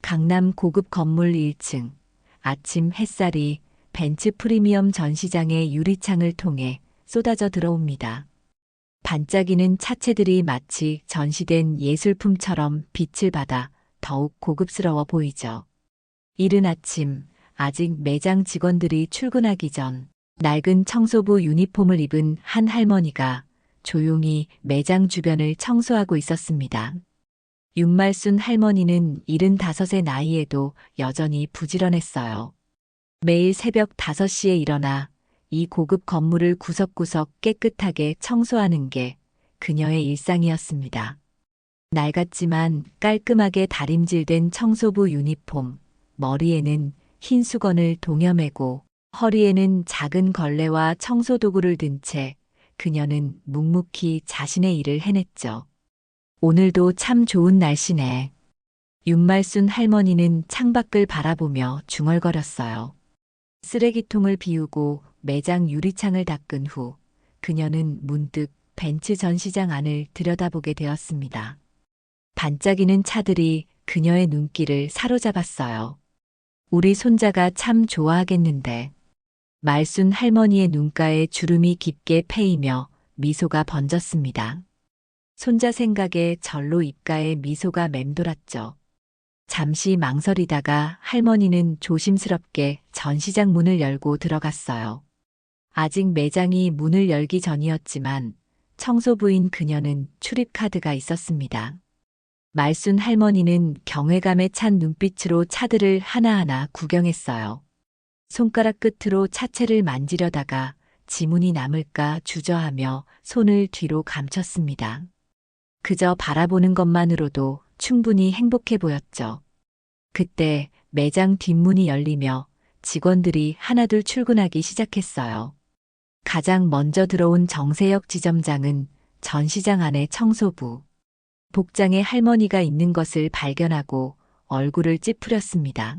강남 고급 건물 1층. 아침 햇살이 벤츠 프리미엄 전시장의 유리창을 통해 쏟아져 들어옵니다. 반짝이는 차체들이 마치 전시된 예술품처럼 빛을 받아 더욱 고급스러워 보이죠. 이른 아침, 아직 매장 직원들이 출근하기 전 낡은 청소부 유니폼을 입은 한 할머니가 조용히 매장 주변을 청소하고 있었습니다. 윤말순 할머니는 75의 나이에도 여전히 부지런했어요. 매일 새벽 5시에 일어나 이 고급 건물을 구석구석 깨끗하게 청소하는 게 그녀의 일상이었습니다. 낡았지만 깔끔하게 다림질된 청소부 유니폼, 머리에는 흰 수건을 동여매고 허리에는 작은 걸레와 청소도구를 든 채 그녀는 묵묵히 자신의 일을 해냈죠. 오늘도 참 좋은 날씨네. 윤말순 할머니는 창밖을 바라보며 중얼거렸어요. 쓰레기통을 비우고 매장 유리창을 닦은 후 그녀는 문득 벤츠 전시장 안을 들여다보게 되었습니다. 반짝이는 차들이 그녀의 눈길을 사로잡았어요. 우리 손자가 참 좋아하겠는데. 말순 할머니의 눈가에 주름이 깊게 패이며 미소가 번졌습니다. 손자 생각에 절로 입가에 미소가 맴돌았죠. 잠시 망설이다가 할머니는 조심스럽게 전시장 문을 열고 들어갔어요. 아직 매장이 문을 열기 전이었지만 청소부인 그녀는 출입카드가 있었습니다. 말순 할머니는 경외감에 찬 눈빛으로 차들을 하나하나 구경했어요. 손가락 끝으로 차체를 만지려다가 지문이 남을까 주저하며 손을 뒤로 감췄습니다. 그저 바라보는 것만으로도 충분히 행복해 보였죠. 그때 매장 뒷문이 열리며 직원들이 하나둘 출근하기 시작했어요. 가장 먼저 들어온 정세혁 지점장은 전시장 안의 청소부, 복장에 할머니가 있는 것을 발견하고 얼굴을 찌푸렸습니다.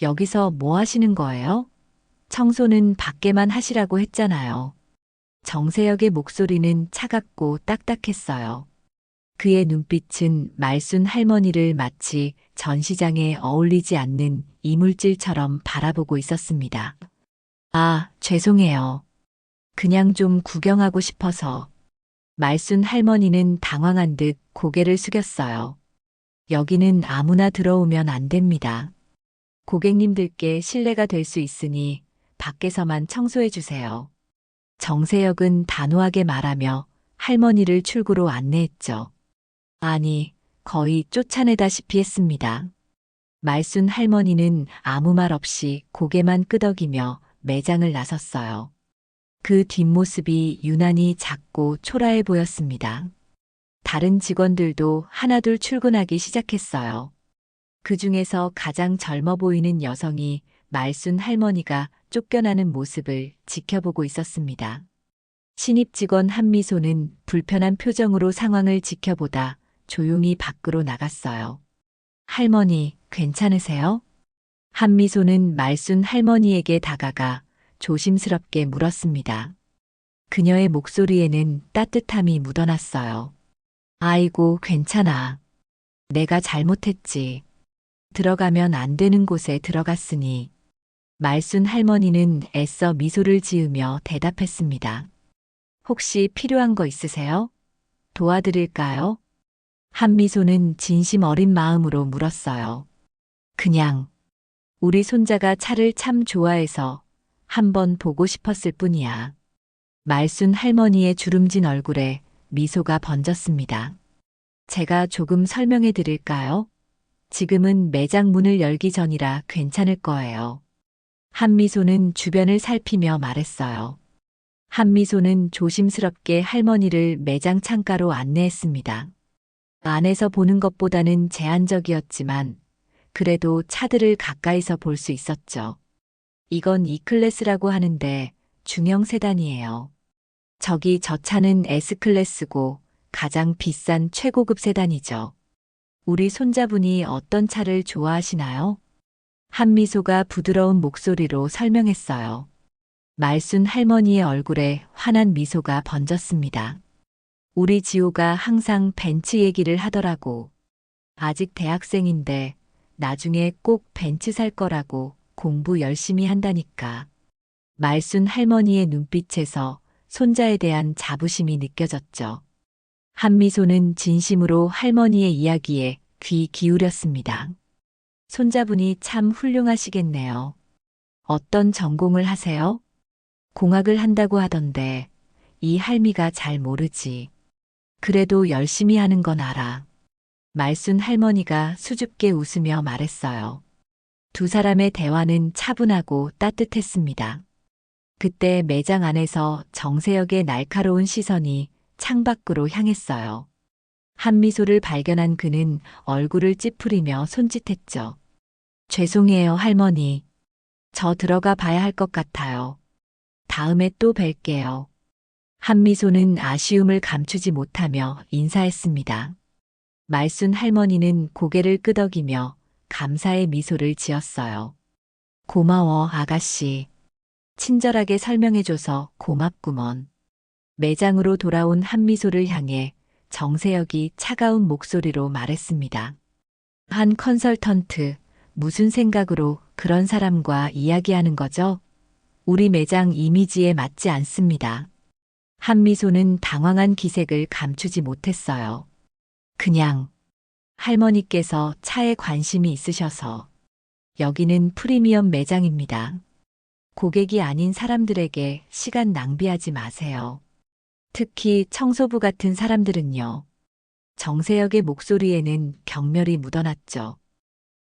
여기서 뭐 하시는 거예요? 청소는 밖에만 하시라고 했잖아요. 정세혁의 목소리는 차갑고 딱딱했어요. 그의 눈빛은 말순 할머니를 마치 전시장에 어울리지 않는 이물질처럼 바라보고 있었습니다. 아, 죄송해요. 그냥 좀 구경하고 싶어서. 말순 할머니는 당황한 듯 고개를 숙였어요. 여기는 아무나 들어오면 안 됩니다. 고객님들께 신뢰가 될 수 있으니 밖에서만 청소해 주세요. 정세혁은 단호하게 말하며 할머니를 출구로 안내했죠. 아니, 거의 쫓아내다시피 했습니다. 말순 할머니는 아무 말 없이 고개만 끄덕이며 매장을 나섰어요. 그 뒷모습이 유난히 작고 초라해 보였습니다. 다른 직원들도 하나둘 출근하기 시작했어요. 그 중에서 가장 젊어 보이는 여성이 말순 할머니가 쫓겨나는 모습을 지켜보고 있었습니다. 신입 직원 한미소는 불편한 표정으로 상황을 지켜보다 조용히 밖으로 나갔어요. 할머니, 괜찮으세요? 한미소는 말순 할머니에게 다가가 조심스럽게 물었습니다. 그녀의 목소리에는 따뜻함이 묻어났어요. 아이고, 괜찮아. 내가 잘못했지. 들어가면 안 되는 곳에 들어갔으니. 말순 할머니는 애써 미소를 지으며 대답했습니다. 혹시 필요한 거 있으세요? 도와드릴까요? 한미소는 진심 어린 마음으로 물었어요. 그냥 우리 손자가 차를 참 좋아해서 한번 보고 싶었을 뿐이야. 말순 할머니의 주름진 얼굴에 미소가 번졌습니다. 제가 조금 설명해 드릴까요? 지금은 매장 문을 열기 전이라 괜찮을 거예요. 한미소는 주변을 살피며 말했어요. 한미소는 조심스럽게 할머니를 매장 창가로 안내했습니다. 안에서 보는 것보다는 제한적이었지만 그래도 차들을 가까이서 볼 수 있었죠. 이건 E클래스라고 하는데 중형 세단이에요. 저기 저 차는 S클래스고 가장 비싼 최고급 세단이죠. 우리 손자분이 어떤 차를 좋아하시나요? 한미소가 부드러운 목소리로 설명했어요. 말순 할머니의 얼굴에 환한 미소가 번졌습니다. 우리 지호가 항상 벤츠 얘기를 하더라고. 아직 대학생인데 나중에 꼭 벤츠 살 거라고 공부 열심히 한다니까. 말순 할머니의 눈빛에서 손자에 대한 자부심이 느껴졌죠. 한미소는 진심으로 할머니의 이야기에 귀 기울였습니다. 손자분이 참 훌륭하시겠네요. 어떤 전공을 하세요? 공학을 한다고 하던데 이 할미가 잘 모르지. 그래도 열심히 하는 건 알아. 말순 할머니가 수줍게 웃으며 말했어요. 두 사람의 대화는 차분하고 따뜻했습니다. 그때 매장 안에서 정세혁의 날카로운 시선이 창밖으로 향했어요. 한미소를 발견한 그는 얼굴을 찌푸리며 손짓했죠. 죄송해요, 할머니. 저 들어가 봐야 할 것 같아요. 다음에 또 뵐게요. 한미소는 아쉬움을 감추지 못하며 인사했습니다. 말순 할머니는 고개를 끄덕이며 감사의 미소를 지었어요. 고마워, 아가씨. 친절하게 설명해줘서 고맙구먼. 매장으로 돌아온 한미소를 향해 정세혁이 차가운 목소리로 말했습니다. 한 컨설턴트, 무슨 생각으로 그런 사람과 이야기하는 거죠? 우리 매장 이미지에 맞지 않습니다. 한미소는 당황한 기색을 감추지 못했어요. 그냥 할머니께서 차에 관심이 있으셔서. 여기는 프리미엄 매장입니다. 고객이 아닌 사람들에게 시간 낭비하지 마세요. 특히 청소부 같은 사람들은요. 정세혁의 목소리에는 경멸이 묻어났죠.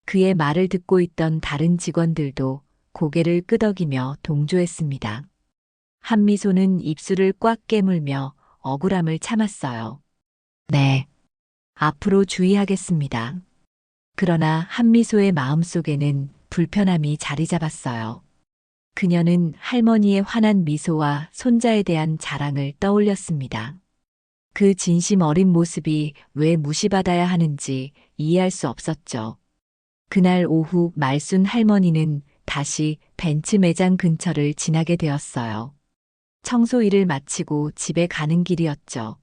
그의 말을 듣고 있던 다른 직원들도 고개를 끄덕이며 동조했습니다. 한미소는 입술을 꽉 깨물며 억울함을 참았어요. 네. 앞으로 주의하겠습니다. 그러나 한미소의 마음속에는 불편함이 자리 잡았어요. 그녀는 할머니의 환한 미소와 손자에 대한 자랑을 떠올렸습니다. 그 진심 어린 모습이 왜 무시받아야 하는지 이해할 수 없었죠. 그날 오후 말순 할머니는 다시 벤츠 매장 근처를 지나게 되었어요. 청소 일을 마치고 집에 가는 길이었죠.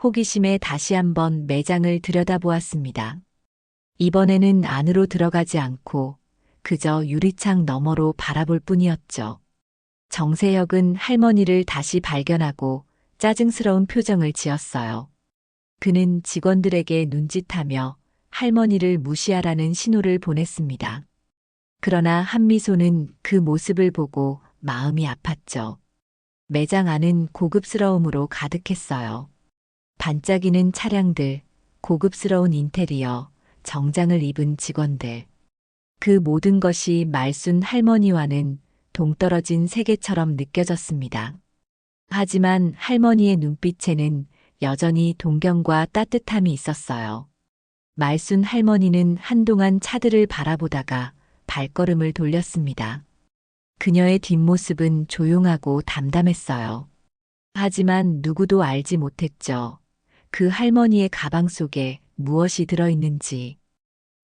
호기심에 다시 한번 매장을 들여다보았습니다. 이번에는 안으로 들어가지 않고 그저 유리창 너머로 바라볼 뿐이었죠. 정세혁은 할머니를 다시 발견하고 짜증스러운 표정을 지었어요. 그는 직원들에게 눈짓하며 할머니를 무시하라는 신호를 보냈습니다. 그러나 한미소는 그 모습을 보고 마음이 아팠죠. 매장 안은 고급스러움으로 가득했어요. 반짝이는 차량들, 고급스러운 인테리어, 정장을 입은 직원들. 그 모든 것이 말순 할머니와는 동떨어진 세계처럼 느껴졌습니다. 하지만 할머니의 눈빛에는 여전히 동경과 따뜻함이 있었어요. 말순 할머니는 한동안 차들을 바라보다가 발걸음을 돌렸습니다. 그녀의 뒷모습은 조용하고 담담했어요. 하지만 누구도 알지 못했죠. 그 할머니의 가방 속에 무엇이 들어있는지,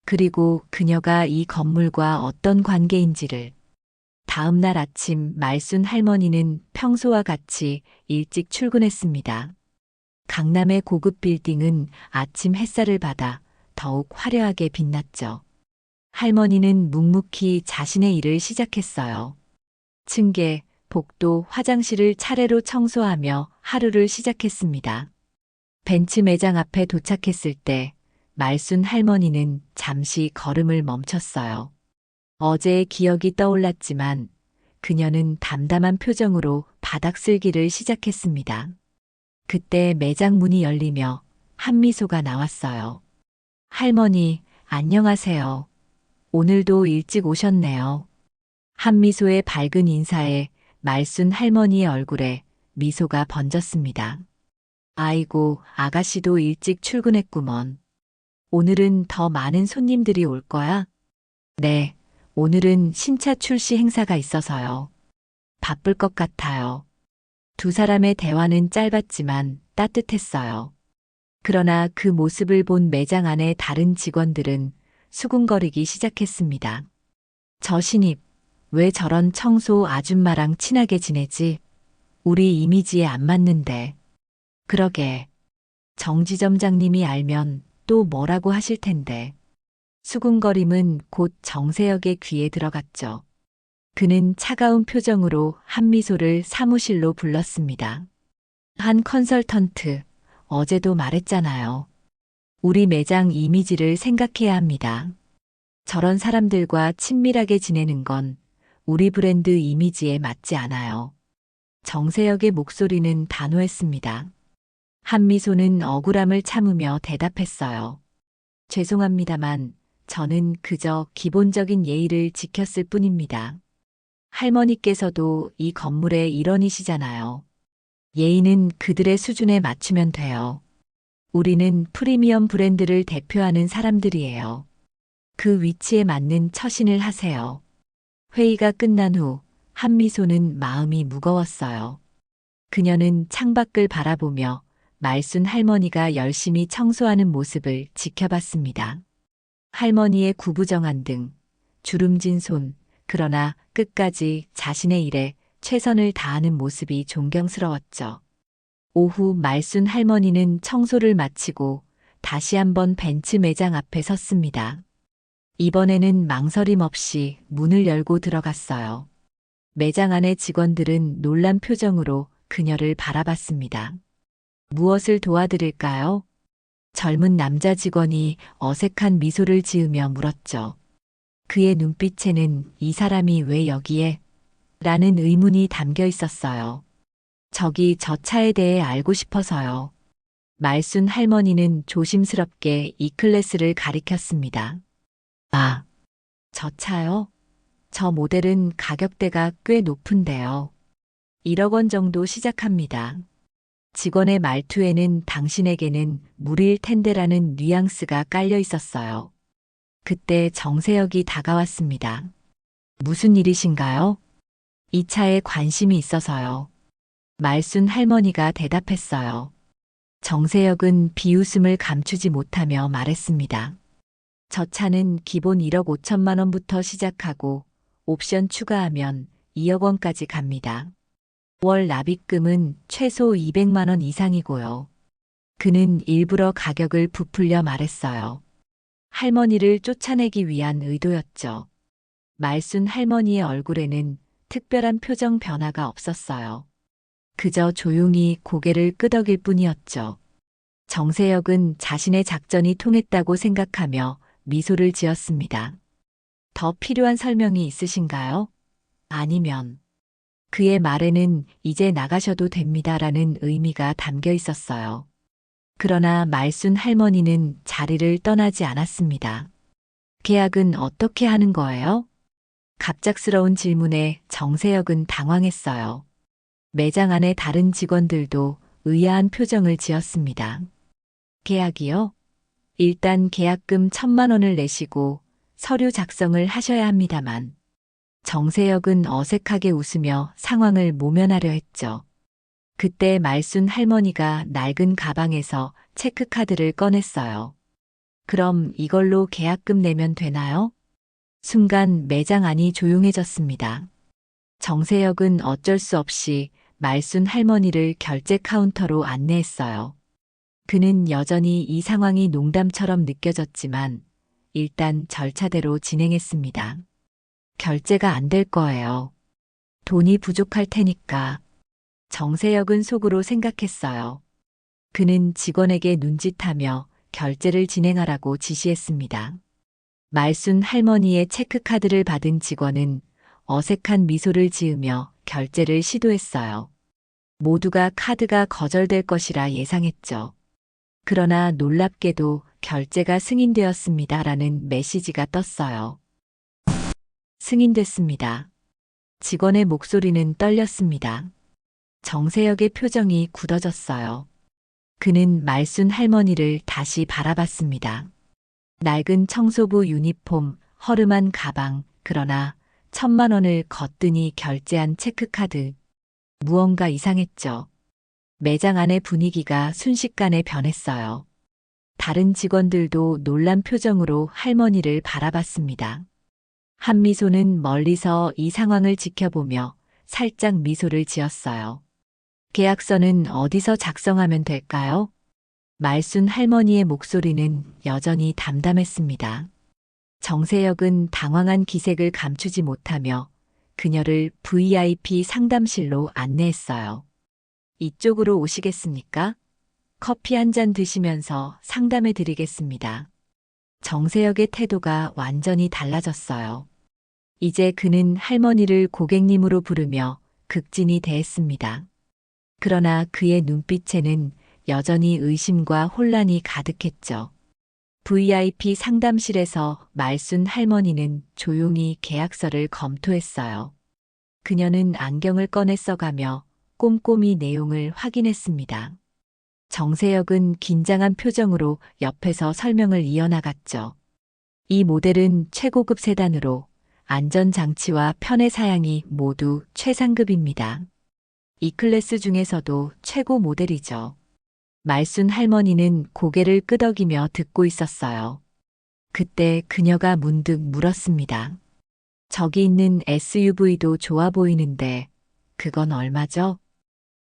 그리고 그녀가 이 건물과 어떤 관계인지를. 다음 날 아침 말순 할머니는 평소와 같이 일찍 출근했습니다. 강남의 고급 빌딩은 아침 햇살을 받아 더욱 화려하게 빛났죠. 할머니는 묵묵히 자신의 일을 시작했어요. 층계, 복도, 화장실을 차례로 청소하며 하루를 시작했습니다. 벤츠 매장 앞에 도착했을 때 말순 할머니는 잠시 걸음을 멈췄어요. 어제의 기억이 떠올랐지만 그녀는 담담한 표정으로 바닥 쓸기를 시작했습니다. 그때 매장 문이 열리며 한미소가 나왔어요. 할머니, 안녕하세요. 오늘도 일찍 오셨네요. 한미소의 밝은 인사에 말순 할머니의 얼굴에 미소가 번졌습니다. 아이고, 아가씨도 일찍 출근했구먼. 오늘은 더 많은 손님들이 올 거야? 네, 오늘은 신차 출시 행사가 있어서요. 바쁠 것 같아요. 두 사람의 대화는 짧았지만 따뜻했어요. 그러나 그 모습을 본 매장 안의 다른 직원들은 수군거리기 시작했습니다. 저 신입, 왜 저런 청소 아줌마랑 친하게 지내지? 우리 이미지에 안 맞는데. 그러게. 정지점장님이 알면 또 뭐라고 하실 텐데. 수군거림은 곧 정세혁의 귀에 들어갔죠. 그는 차가운 표정으로 한미소를 사무실로 불렀습니다. 한 컨설턴트, 어제도 말했잖아요. 우리 매장 이미지를 생각해야 합니다. 저런 사람들과 친밀하게 지내는 건 우리 브랜드 이미지에 맞지 않아요. 정세혁의 목소리는 단호했습니다. 한미소는 억울함을 참으며 대답했어요. 죄송합니다만 저는 그저 기본적인 예의를 지켰을 뿐입니다. 할머니께서도 이 건물의 일원이시잖아요. 예의는 그들의 수준에 맞추면 돼요. 우리는 프리미엄 브랜드를 대표하는 사람들이에요. 그 위치에 맞는 처신을 하세요. 회의가 끝난 후 한미소는 마음이 무거웠어요. 그녀는 창밖을 바라보며 말순 할머니가 열심히 청소하는 모습을 지켜봤습니다. 할머니의 구부정한 등, 주름진 손, 그러나 끝까지 자신의 일에 최선을 다하는 모습이 존경스러웠죠. 오후 말순 할머니는 청소를 마치고 다시 한번 벤츠 매장 앞에 섰습니다. 이번에는 망설임 없이 문을 열고 들어갔어요. 매장 안의 직원들은 놀란 표정으로 그녀를 바라봤습니다. 무엇을 도와드릴까요? 젊은 남자 직원이 어색한 미소를 지으며 물었죠. 그의 눈빛에는 이 사람이 왜 여기에? 라는 의문이 담겨 있었어요. 저기 저 차에 대해 알고 싶어서요. 말순 할머니는 조심스럽게 E클래스를 가리켰습니다. 아, 저 차요? 저 모델은 가격대가 꽤 높은데요. 1억 원 정도 시작합니다. 직원의 말투에는 당신에게는 무리일 텐데라는 뉘앙스가 깔려 있었어요. 그때 정세혁이 다가왔습니다. 무슨 일이신가요? 이 차에 관심이 있어서요. 말순 할머니가 대답했어요. 정세혁은 비웃음을 감추지 못하며 말했습니다. 저 차는 기본 1억 5천만 원부터 시작하고 옵션 추가하면 2억 원까지 갑니다. 월 납입금은 최소 200만 원 이상이고요. 그는 일부러 가격을 부풀려 말했어요. 할머니를 쫓아내기 위한 의도였죠. 말순 할머니의 얼굴에는 특별한 표정 변화가 없었어요. 그저 조용히 고개를 끄덕일 뿐이었죠. 정세혁은 자신의 작전이 통했다고 생각하며 미소를 지었습니다. 더 필요한 설명이 있으신가요? 아니면 그의 말에는 이제 나가셔도 됩니다라는 의미가 담겨 있었어요. 그러나 말순 할머니는 자리를 떠나지 않았습니다. 계약은 어떻게 하는 거예요? 갑작스러운 질문에 정세혁은 당황했어요. 매장 안의 다른 직원들도 의아한 표정을 지었습니다. 계약이요? 일단 계약금 1,000만 원을 내시고 서류 작성을 하셔야 합니다만. 정세혁은 어색하게 웃으며 상황을 모면하려 했죠. 그때 말순 할머니가 낡은 가방에서 체크카드를 꺼냈어요. 그럼 이걸로 계약금 내면 되나요? 순간 매장 안이 조용해졌습니다. 정세혁은 어쩔 수 없이 말순 할머니를 결제 카운터로 안내했어요. 그는 여전히 이 상황이 농담처럼 느껴졌지만 일단 절차대로 진행했습니다. 결제가 안 될 거예요. 돈이 부족할 테니까. 정세혁은 속으로 생각했어요. 그는 직원에게 눈짓하며 결제를 진행하라고 지시했습니다. 말순 할머니의 체크카드를 받은 직원은 어색한 미소를 지으며 결제를 시도했어요. 모두가 카드가 거절될 것이라 예상했죠. 그러나 놀랍게도 결제가 승인되었습니다라는 메시지가 떴어요. 승인됐습니다. 직원의 목소리는 떨렸습니다. 정세혁의 표정이 굳어졌어요. 그는 말순 할머니를 다시 바라봤습니다. 낡은 청소부 유니폼, 허름한 가방, 그러나 1,000만 원을 거뜬히 결제한 체크카드. 무언가 이상했죠. 매장 안의 분위기가 순식간에 변했어요. 다른 직원들도 놀란 표정으로 할머니를 바라봤습니다. 한미소는 멀리서 이 상황을 지켜보며 살짝 미소를 지었어요. 계약서는 어디서 작성하면 될까요? 말순 할머니의 목소리는 여전히 담담했습니다. 정세혁은 당황한 기색을 감추지 못하며 그녀를 VIP 상담실로 안내했어요. 이쪽으로 오시겠습니까? 커피 한 잔 드시면서 상담해 드리겠습니다. 정세혁의 태도가 완전히 달라졌어요. 이제 그는 할머니를 고객님으로 부르며 극진히 대했습니다. 그러나 그의 눈빛에는 여전히 의심과 혼란이 가득했죠. VIP 상담실에서 말순 할머니는 조용히 계약서를 검토했어요. 그녀는 안경을 꺼내 써가며 꼼꼼히 내용을 확인했습니다. 정세혁은 긴장한 표정으로 옆에서 설명을 이어나갔죠. 이 모델은 최고급 세단으로 안전장치와 편의 사양이 모두 최상급입니다. 이 클래스 중에서도 최고 모델이죠. 말순 할머니는 고개를 끄덕이며 듣고 있었어요. 그때 그녀가 문득 물었습니다. 저기 있는 SUV도 좋아 보이는데 그건 얼마죠?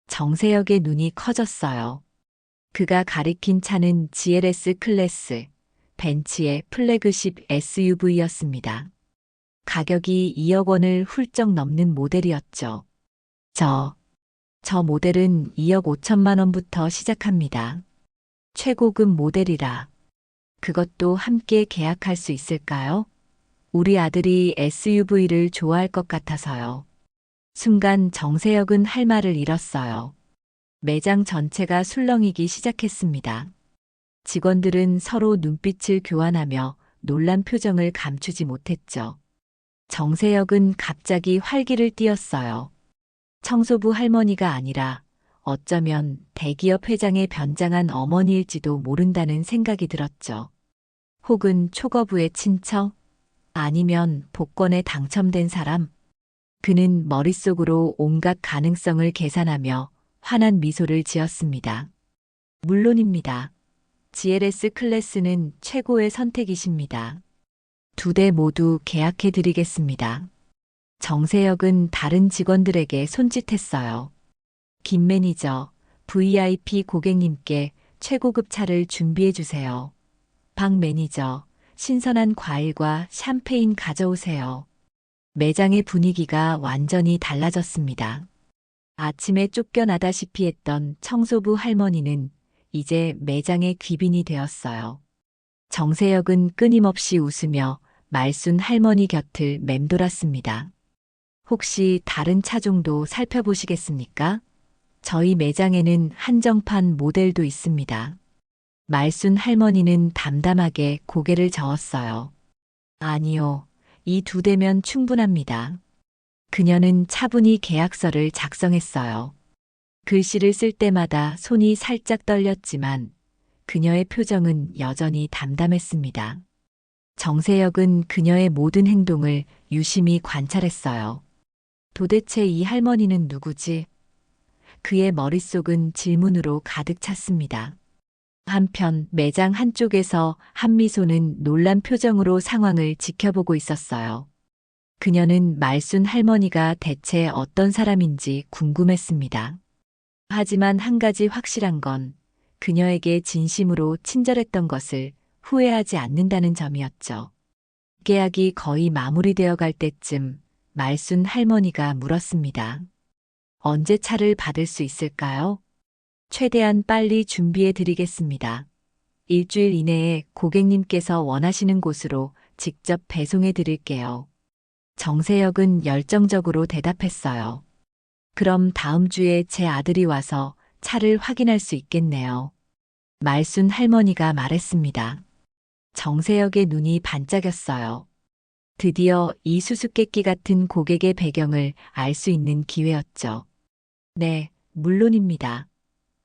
정세혁의 눈이 커졌어요. 그가 가리킨 차는 GLS 클래스, 벤츠의 플래그십 SUV였습니다. 가격이 2억 원을 훌쩍 넘는 모델이었죠. 저 모델은 2억 5천만 원부터 시작합니다. 최고급 모델이라. 그것도 함께 계약할 수 있을까요? 우리 아들이 SUV를 좋아할 것 같아서요. 순간 정세혁은 할 말을 잃었어요. 매장 전체가 술렁이기 시작했습니다. 직원들은 서로 눈빛을 교환하며 놀란 표정을 감추지 못했죠. 정세혁은 갑자기 활기를 띠었어요. 청소부 할머니가 아니라 어쩌면 대기업 회장의 변장한 어머니일지도 모른다는 생각이 들었죠. 혹은 초거부의 친척? 아니면 복권에 당첨된 사람? 그는 머릿속으로 온갖 가능성을 계산하며 환한 미소를 지었습니다. 물론입니다. GLS 클래스는 최고의 선택이십니다. 두 대 모두 계약해 드리겠습니다. 정세혁은 다른 직원들에게 손짓했어요. 김 매니저, VIP 고객님께 최고급 차를 준비해 주세요. 박 매니저, 신선한 과일과 샴페인 가져오세요. 매장의 분위기가 완전히 달라졌습니다. 아침에 쫓겨나다시피 했던 청소부 할머니는 이제 매장의 귀빈이 되었어요. 정세혁은 끊임없이 웃으며 말순 할머니 곁을 맴돌았습니다. 혹시 다른 차종도 살펴보시겠습니까? 저희 매장에는 한정판 모델도 있습니다. 말순 할머니는 담담하게 고개를 저었어요. 아니요, 이 두 대면 충분합니다. 그녀는 차분히 계약서를 작성했어요. 글씨를 쓸 때마다 손이 살짝 떨렸지만 그녀의 표정은 여전히 담담했습니다. 정세혁은 그녀의 모든 행동을 유심히 관찰했어요. 도대체 이 할머니는 누구지? 그의 머릿속은 질문으로 가득 찼습니다. 한편 매장 한쪽에서 한미소는 놀란 표정으로 상황을 지켜보고 있었어요. 그녀는 말순 할머니가 대체 어떤 사람인지 궁금했습니다. 하지만 한 가지 확실한 건 그녀에게 진심으로 친절했던 것을 후회하지 않는다는 점이었죠. 계약이 거의 마무리되어 갈 때쯤 말순 할머니가 물었습니다. 언제 차를 받을 수 있을까요? 최대한 빨리 준비해 드리겠습니다. 일주일 이내에 고객님께서 원하시는 곳으로 직접 배송해 드릴게요. 정세혁은 열정적으로 대답했어요. 그럼 다음 주에 제 아들이 와서 차를 확인할 수 있겠네요. 말순 할머니가 말했습니다. 정세혁의 눈이 반짝였어요. 드디어 이 수수께끼 같은 고객의 배경을 알 수 있는 기회였죠. 네, 물론입니다.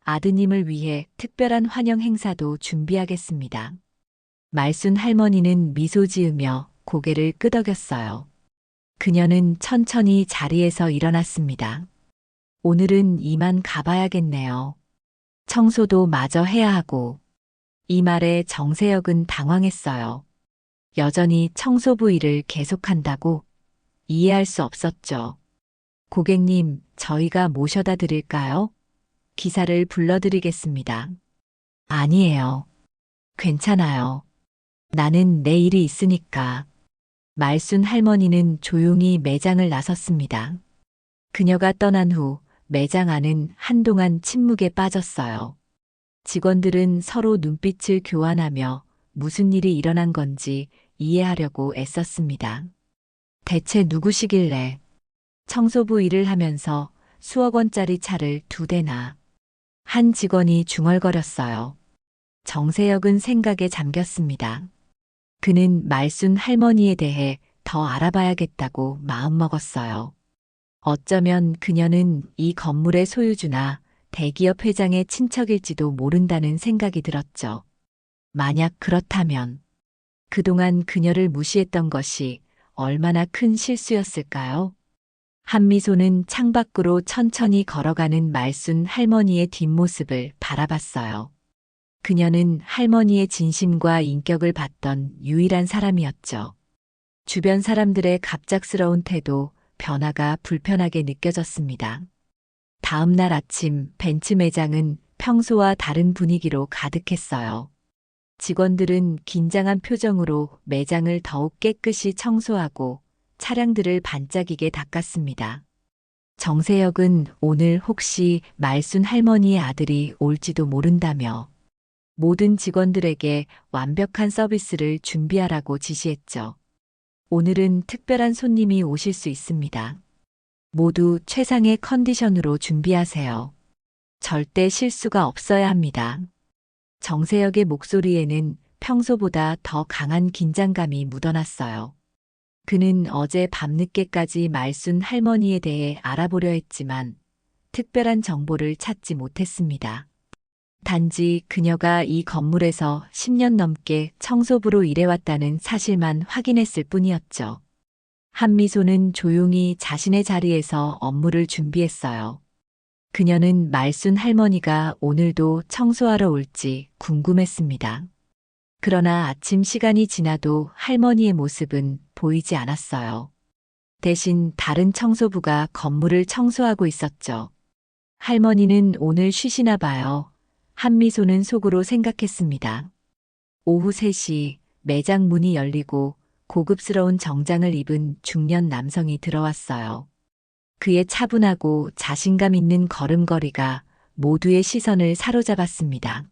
아드님을 위해 특별한 환영 행사도 준비하겠습니다. 말순 할머니는 미소 지으며 고개를 끄덕였어요. 그녀는 천천히 자리에서 일어났습니다. 오늘은 이만 가봐야겠네요. 청소도 마저 해야 하고. 이 말에 정세혁은 당황했어요. 여전히 청소부 일을 계속한다고? 이해할 수 없었죠. 고객님, 저희가 모셔다 드릴까요? 기사를 불러드리겠습니다. 아니에요. 괜찮아요. 나는 내 일이 있으니까. 말순 할머니는 조용히 매장을 나섰습니다. 그녀가 떠난 후 매장 안은 한동안 침묵에 빠졌어요. 직원들은 서로 눈빛을 교환하며 무슨 일이 일어난 건지 이해하려고 애썼습니다. 대체 누구시길래 청소부 일을 하면서 수억 원짜리 차를 2대나. 한 직원이 중얼거렸어요. 정세혁은 생각에 잠겼습니다. 그는 말순 할머니에 대해 더 알아봐야겠다고 마음먹었어요. 어쩌면 그녀는 이 건물의 소유주나 대기업 회장의 친척일지도 모른다는 생각이 들었죠. 만약 그렇다면 그동안 그녀를 무시했던 것이 얼마나 큰 실수였을까요? 한미소는 창밖으로 천천히 걸어가는 말순 할머니의 뒷모습을 바라봤어요. 그녀는 할머니의 진심과 인격을 봤던 유일한 사람이었죠. 주변 사람들의 갑작스러운 태도, 변화가 불편하게 느껴졌습니다. 다음 날 아침 벤츠 매장은 평소와 다른 분위기로 가득했어요. 직원들은 긴장한 표정으로 매장을 더욱 깨끗이 청소하고 차량들을 반짝이게 닦았습니다. 정세혁은 오늘 혹시 말순 할머니의 아들이 올지도 모른다며 모든 직원들에게 완벽한 서비스를 준비하라고 지시했죠. 오늘은 특별한 손님이 오실 수 있습니다. 모두 최상의 컨디션으로 준비하세요. 절대 실수가 없어야 합니다. 정세혁의 목소리에는 평소보다 더 강한 긴장감이 묻어났어요. 그는 어제 밤늦게까지 말순 할머니에 대해 알아보려 했지만 특별한 정보를 찾지 못했습니다. 단지 그녀가 이 건물에서 10년 넘게 청소부로 일해왔다는 사실만 확인했을 뿐이었죠. 한미소는 조용히 자신의 자리에서 업무를 준비했어요. 그녀는 말순 할머니가 오늘도 청소하러 올지 궁금했습니다. 그러나 아침 시간이 지나도 할머니의 모습은 보이지 않았어요. 대신 다른 청소부가 건물을 청소하고 있었죠. 할머니는 오늘 쉬시나 봐요. 한미소는 속으로 생각했습니다. 오후 3시 매장 문이 열리고 고급스러운 정장을 입은 중년 남성이 들어왔어요. 그의 차분하고 자신감 있는 걸음걸이가 모두의 시선을 사로잡았습니다.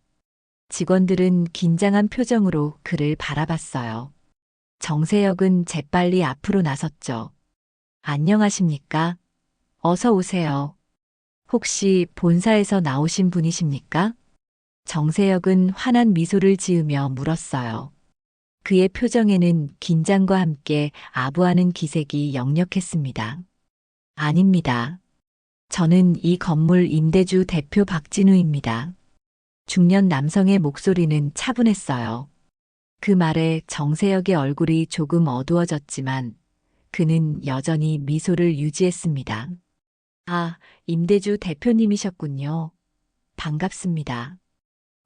직원들은 긴장한 표정으로 그를 바라봤어요. 정세혁은 재빨리 앞으로 나섰죠. 안녕하십니까? 어서 오세요. 혹시 본사에서 나오신 분이십니까? 정세혁은 환한 미소를 지으며 물었어요. 그의 표정에는 긴장과 함께 아부하는 기색이 역력했습니다. 아닙니다. 저는 이 건물 임대주 대표 박진우입니다. 중년 남성의 목소리는 차분했어요. 그 말에 정세혁의 얼굴이 조금 어두워졌지만 그는 여전히 미소를 유지했습니다. 아, 임대주 대표님이셨군요. 반갑습니다.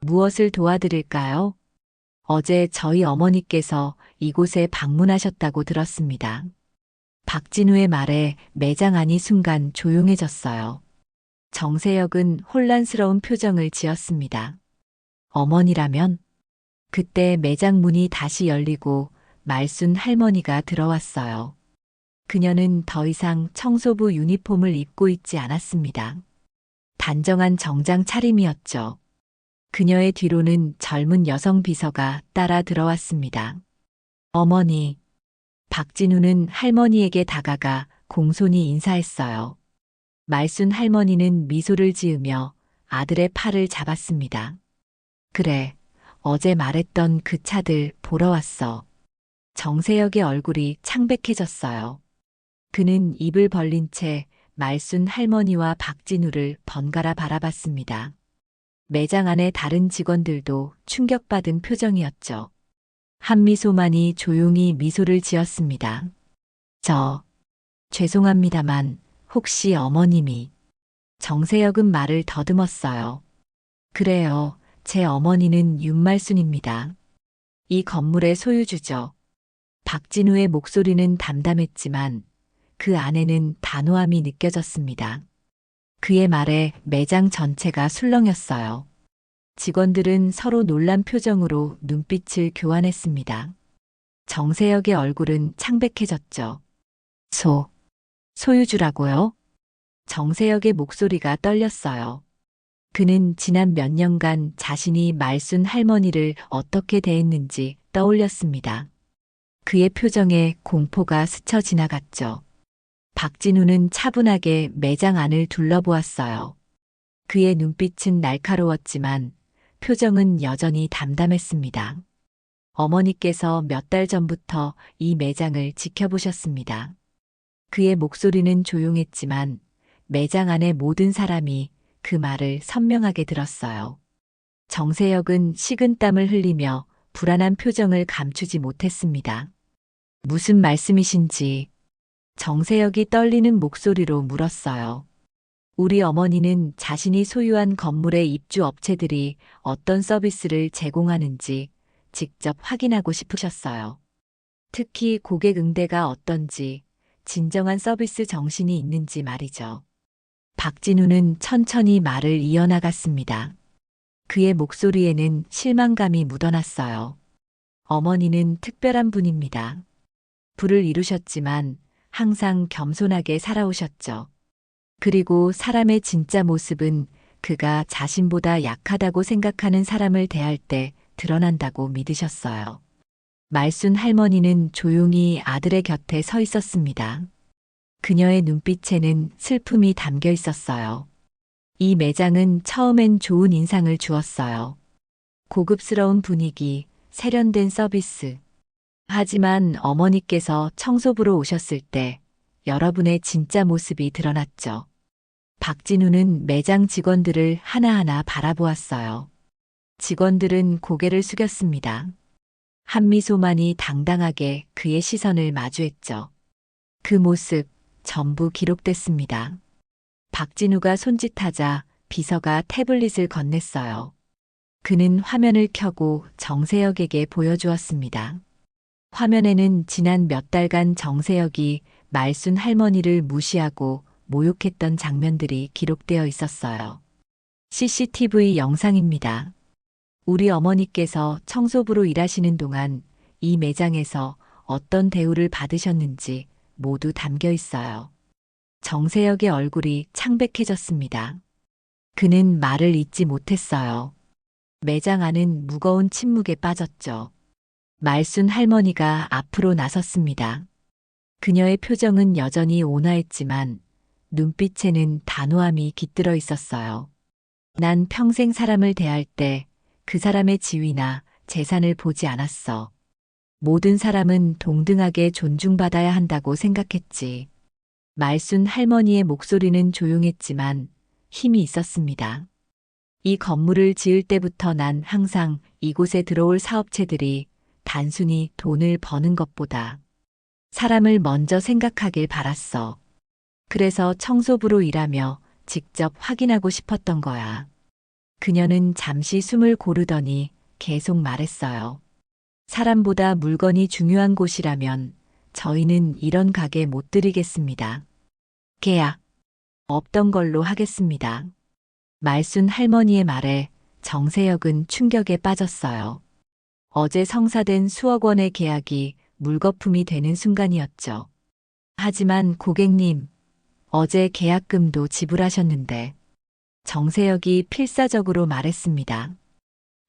무엇을 도와드릴까요? 어제 저희 어머니께서 이곳에 방문하셨다고 들었습니다. 박진우의 말에 매장 안이 순간 조용해졌어요. 정세혁은 혼란스러운 표정을 지었습니다. 어머니라면? 그때 매장 문이 다시 열리고 말순 할머니가 들어왔어요. 그녀는 더 이상 청소부 유니폼을 입고 있지 않았습니다. 단정한 정장 차림이었죠. 그녀의 뒤로는 젊은 여성 비서가 따라 들어왔습니다. 어머니. 박진우는 할머니에게 다가가 공손히 인사했어요. 말순 할머니는 미소를 지으며 아들의 팔을 잡았습니다. 그래, 어제 말했던 그 차들 보러 왔어. 정세혁의 얼굴이 창백해졌어요. 그는 입을 벌린 채 말순 할머니와 박진우를 번갈아 바라봤습니다. 매장 안의 다른 직원들도 충격받은 표정이었죠. 한미소만이 조용히 미소를 지었습니다. 죄송합니다만 혹시 어머님이. 정세혁은 말을 더듬었어요. 그래요, 제 어머니는 윤말순입니다. 이 건물의 소유주죠. 박진우의 목소리는 담담했지만 그 안에는 단호함이 느껴졌습니다. 그의 말에 매장 전체가 술렁였어요. 직원들은 서로 놀란 표정으로 눈빛을 교환했습니다. 정세혁의 얼굴은 창백해졌죠. 소유주라고요? 정세혁의 목소리가 떨렸어요. 그는 지난 몇 년간 자신이 말순 할머니를 어떻게 대했는지 떠올렸습니다. 그의 표정에 공포가 스쳐 지나갔죠. 박진우는 차분하게 매장 안을 둘러보았어요. 그의 눈빛은 날카로웠지만 표정은 여전히 담담했습니다. 어머니께서 몇 달 전부터 이 매장을 지켜보셨습니다. 그의 목소리는 조용했지만 매장 안의 모든 사람이 그 말을 선명하게 들었어요. 정세혁은 식은땀을 흘리며 불안한 표정을 감추지 못했습니다. 무슨 말씀이신지 정세혁이 떨리는 목소리로 물었어요. 우리 어머니는 자신이 소유한 건물의 입주 업체들이 어떤 서비스를 제공하는지 직접 확인하고 싶으셨어요. 특히 고객 응대가 어떤지, 진정한 서비스 정신이 있는지 말이죠. 박진우는 천천히 말을 이어나갔습니다. 그의 목소리에는 실망감이 묻어났어요. 어머니는 특별한 분입니다. 부를 이루셨지만 항상 겸손하게 살아오셨죠. 그리고 사람의 진짜 모습은 그가 자신보다 약하다고 생각하는 사람을 대할 때 드러난다고 믿으셨어요. 말순 할머니는 조용히 아들의 곁에 서 있었습니다. 그녀의 눈빛에는 슬픔이 담겨 있었어요. 이 매장은 처음엔 좋은 인상을 주었어요. 고급스러운 분위기, 세련된 서비스. 하지만 어머니께서 청소부로 오셨을 때 여러분의 진짜 모습이 드러났죠. 박진우는 매장 직원들을 하나하나 바라보았어요. 직원들은 고개를 숙였습니다. 한미소만이 당당하게 그의 시선을 마주했죠. 그 모습 전부 기록됐습니다. 박진우가 손짓하자 비서가 태블릿을 건넸어요. 그는 화면을 켜고 정세혁에게 보여주었습니다. 화면에는 지난 몇 달간 정세혁이 말순 할머니를 무시하고 모욕했던 장면들이 기록되어 있었어요. CCTV 영상입니다. 우리 어머니께서 청소부로 일하시는 동안 이 매장에서 어떤 대우를 받으셨는지 모두 담겨 있어요. 정세혁의 얼굴이 창백해졌습니다. 그는 말을 잇지 못했어요. 매장 안은 무거운 침묵에 빠졌죠. 말순 할머니가 앞으로 나섰습니다. 그녀의 표정은 여전히 온화했지만 눈빛에는 단호함이 깃들어 있었어요. 난 평생 사람을 대할 때 그 사람의 지위나 재산을 보지 않았어. 모든 사람은 동등하게 존중받아야 한다고 생각했지. 말순 할머니의 목소리는 조용했지만 힘이 있었습니다. 이 건물을 지을 때부터 난 항상 이곳에 들어올 사업체들이 단순히 돈을 버는 것보다 사람을 먼저 생각하길 바랐어. 그래서 청소부로 일하며 직접 확인하고 싶었던 거야. 그녀는 잠시 숨을 고르더니 계속 말했어요. 사람보다 물건이 중요한 곳이라면 저희는 이런 가게 못 드리겠습니다. 계약 없던 걸로 하겠습니다. 말순 할머니의 말에 정세혁은 충격에 빠졌어요. 어제 성사된 수억 원의 계약이 물거품이 되는 순간이었죠. 하지만 고객님, 어제 계약금도 지불하셨는데 정세혁이 필사적으로 말했습니다.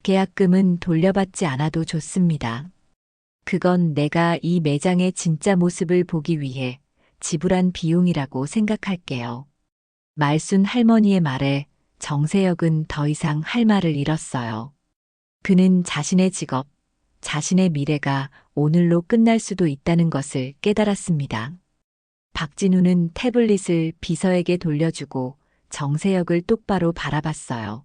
계약금은 돌려받지 않아도 좋습니다. 그건 내가 이 매장의 진짜 모습을 보기 위해 지불한 비용이라고 생각할게요. 말순 할머니의 말에 정세혁은 더 이상 할 말을 잃었어요. 그는 자신의 직업, 자신의 미래가 오늘로 끝날 수도 있다는 것을 깨달았습니다. 박진우는 태블릿을 비서에게 돌려주고 정세혁을 똑바로 바라봤어요.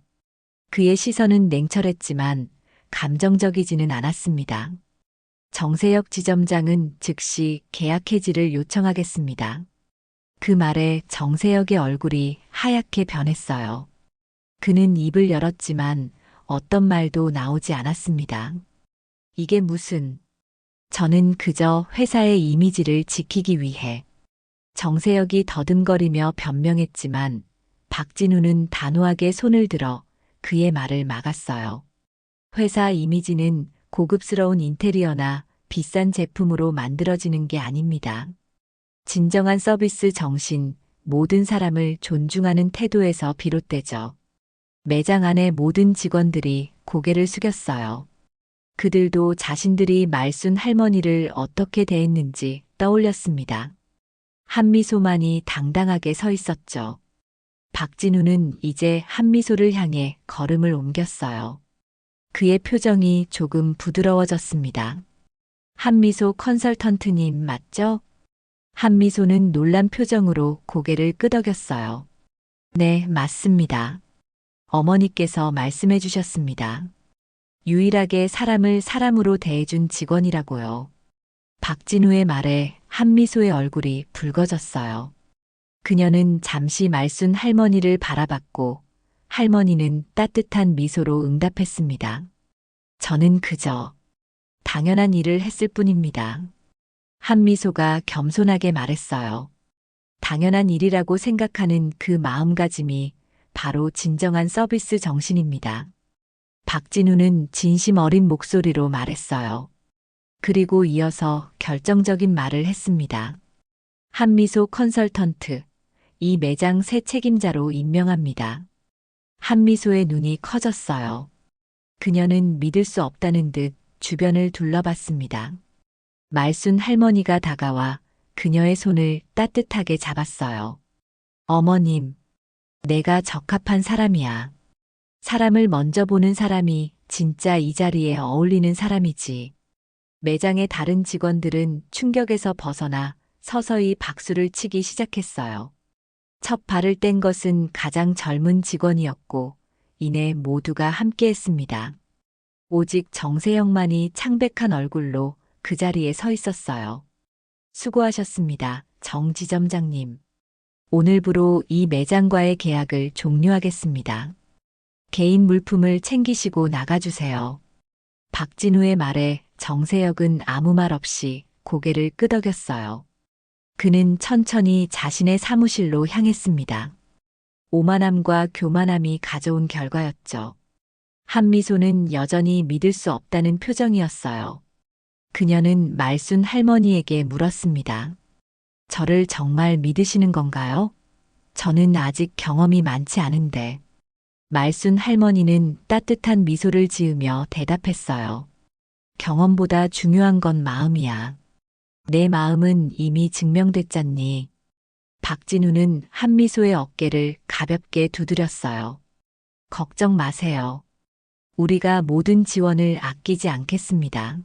그의 시선은 냉철했지만 감정적이지는 않았습니다. 정세혁 지점장은 즉시 계약 해지를 요청하겠습니다. 그 말에 정세혁의 얼굴이 하얗게 변했어요. 그는 입을 열었지만 어떤 말도 나오지 않았습니다. 이게 무슨... 저는 그저 회사의 이미지를 지키기 위해. 정세혁이 더듬거리며 변명했지만 박진우는 단호하게 손을 들어 그의 말을 막았어요. 회사 이미지는 고급스러운 인테리어나 비싼 제품으로 만들어지는 게 아닙니다. 진정한 서비스 정신, 모든 사람을 존중하는 태도에서 비롯되죠. 매장 안의 모든 직원들이 고개를 숙였어요. 그들도 자신들이 말순 할머니를 어떻게 대했는지 떠올렸습니다. 한미소만이 당당하게 서 있었죠. 박진우는 이제 한미소를 향해 걸음을 옮겼어요. 그의 표정이 조금 부드러워졌습니다. 한미소 컨설턴트님 맞죠? 한미소는 놀란 표정으로 고개를 끄덕였어요. 네, 맞습니다. 어머니께서 말씀해 주셨습니다. 유일하게 사람을 사람으로 대해준 직원이라고요. 박진우의 말에 한미소의 얼굴이 붉어졌어요. 그녀는 잠시 말순 할머니를 바라봤고 할머니는 따뜻한 미소로 응답했습니다. 저는 그저 당연한 일을 했을 뿐입니다. 한미소가 겸손하게 말했어요. 당연한 일이라고 생각하는 그 마음가짐이 바로 진정한 서비스 정신입니다. 박진우는 진심 어린 목소리로 말했어요. 그리고 이어서 결정적인 말을 했습니다. 한미소 컨설턴트, 이 매장 새 책임자로 임명합니다. 한미소의 눈이 커졌어요. 그녀는 믿을 수 없다는 듯 주변을 둘러봤습니다. 말순 할머니가 다가와 그녀의 손을 따뜻하게 잡았어요. 어머님, 내가 적합한 사람이야. 사람을 먼저 보는 사람이 진짜 이 자리에 어울리는 사람이지. 매장의 다른 직원들은 충격에서 벗어나 서서히 박수를 치기 시작했어요. 첫 발을 뗀 것은 가장 젊은 직원이었고, 이내 모두가 함께했습니다. 오직 정세영만이 창백한 얼굴로 그 자리에 서 있었어요. 수고하셨습니다, 정 지점장님. 오늘부로 이 매장과의 계약을 종료하겠습니다. 개인 물품을 챙기시고 나가주세요. 박진우의 말에 정세혁은 아무 말 없이 고개를 끄덕였어요. 그는 천천히 자신의 사무실로 향했습니다. 오만함과 교만함이 가져온 결과였죠. 한미소는 여전히 믿을 수 없다는 표정이었어요. 그녀는 말순 할머니에게 물었습니다. 저를 정말 믿으시는 건가요? 저는 아직 경험이 많지 않은데. 말순 할머니는 따뜻한 미소를 지으며 대답했어요. 경험보다 중요한 건 마음이야. 내 마음은 이미 증명됐잖니. 박진우는 한미소의 어깨를 가볍게 두드렸어요. 걱정 마세요. 우리가 모든 지원을 아끼지 않겠습니다.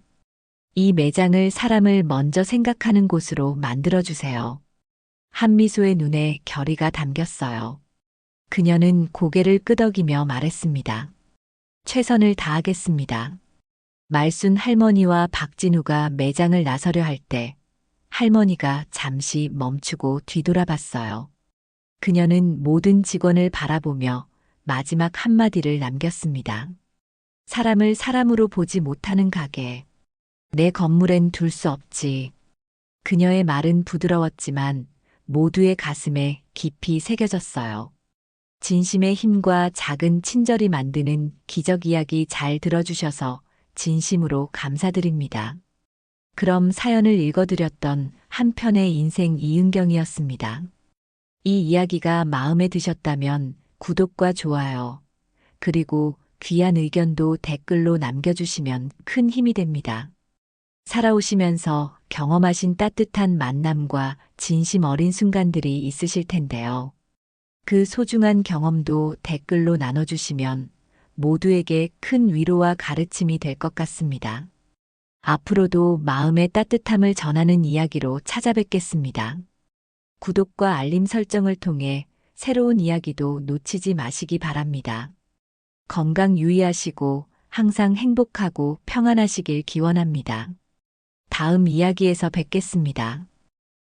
이 매장을 사람을 먼저 생각하는 곳으로 만들어주세요. 한미소의 눈에 결의가 담겼어요. 그녀는 고개를 끄덕이며 말했습니다. 최선을 다하겠습니다. 말순 할머니와 박진우가 매장을 나서려 할 때 할머니가 잠시 멈추고 뒤돌아봤어요. 그녀는 모든 직원을 바라보며 마지막 한마디를 남겼습니다. 사람을 사람으로 보지 못하는 가게. 내 건물엔 둘 수 없지. 그녀의 말은 부드러웠지만 모두의 가슴에 깊이 새겨졌어요. 진심의 힘과 작은 친절이 만드는 기적 이야기 잘 들어주셔서 진심으로 감사드립니다. 그럼 사연을 읽어드렸던 한편의 인생 이은경이었습니다. 이 이야기가 마음에 드셨다면 구독과 좋아요, 그리고 귀한 의견도 댓글로 남겨주시면 큰 힘이 됩니다. 살아오시면서 경험하신 따뜻한 만남과 진심 어린 순간들이 있으실 텐데요. 그 소중한 경험도 댓글로 나눠주시면 모두에게 큰 위로와 가르침이 될 것 같습니다. 앞으로도 마음의 따뜻함을 전하는 이야기로 찾아뵙겠습니다. 구독과 알림 설정을 통해 새로운 이야기도 놓치지 마시기 바랍니다. 건강 유의하시고 항상 행복하고 평안하시길 기원합니다. 다음 이야기에서 뵙겠습니다.